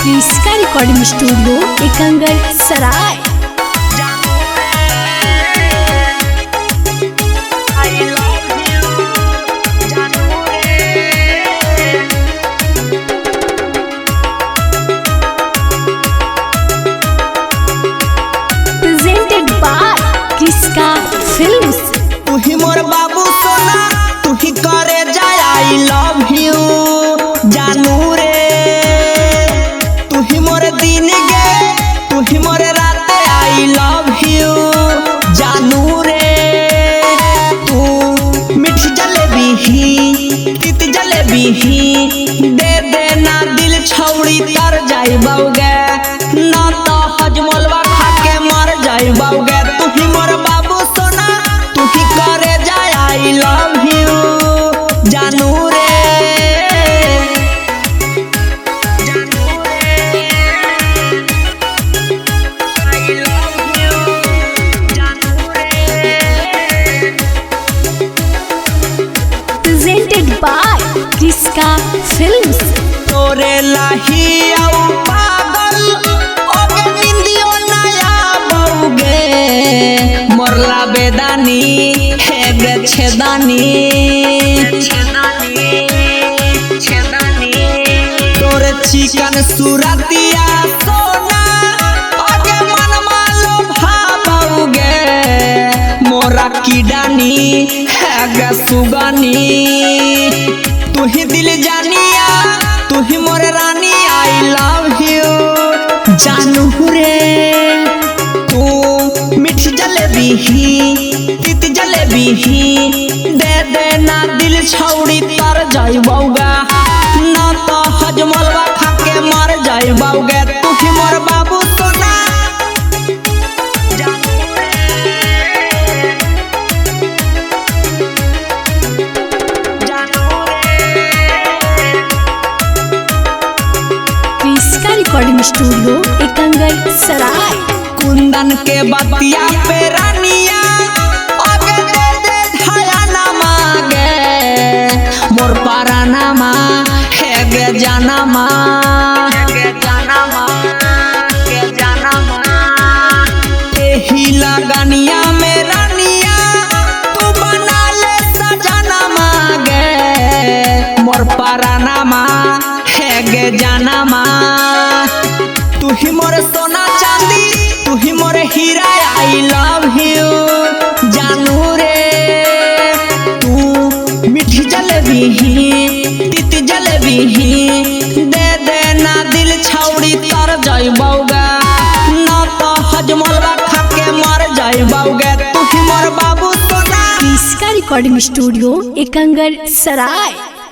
क्रिस्का recording studio Ekangar Sarai. Presented by Kriska Films. तू ही मोर बाबू सोना, तू ही करे जाय आई लव यू जानू रे। तू ही मोर दिन गे, तू ही मोर रात आई लव यू जानू रे। तू मीठी जलेबी ही, तीत जलेबी ही दे देना दिल छौड़ी तर जाई बाऊगे, ना तो हजमोलवा खा के मर जाई बाऊगे। तू ही मोर बाबू सोना, तू ही करे जाय आई लव यू जानू रे। Presented by Kriska Films. तोरे लाही आऊ पागल ओगे निंदियो नया बउगे, मोरला बेदानी हे गे छेदानी। तोरे चिकन सुरतिया सोना ओगे मन मालो भाबउगे, मोरा कीडानी है गे सुगानी। तू ही दिल जानिया, तू ही मोर रानी आई लव यू जानू रे। तू मीठी जलेबी ही, तीत जलेबी ही दे देना दिल छौड़ी तर जाई बाऊगा, ना तो हजमोलवा खा के मर जाई बाऊगे। तू ही मोर बाबू सोना, क्रिस्का रिकॉर्डिंग स्टूडियो एकंगर सराय। कुंदन के बतिया पे रानिया आगे दे दे धाया ना मांगे, मोर पारा ना माँ है गे जाना माँ। एही लगनिया में रानिया तू बना ले सजना मांगे, मोर पारा ना माँ है गे जाना माँ। तू ही मोर सोना चांदी, तू ही मोर हीरा आई लव यू जानू रे। तू मीठी जलेबी ही, तीत जलेबी ही दे देना दिल छौड़ी तर जाई बाऊगा, ना तो हजमोलवा खा के मर जाई बाऊगे। तू ही मोर बाबू सोना। क्रिस्का रिकॉर्डिंग स्टूडियो एकंगर सराय।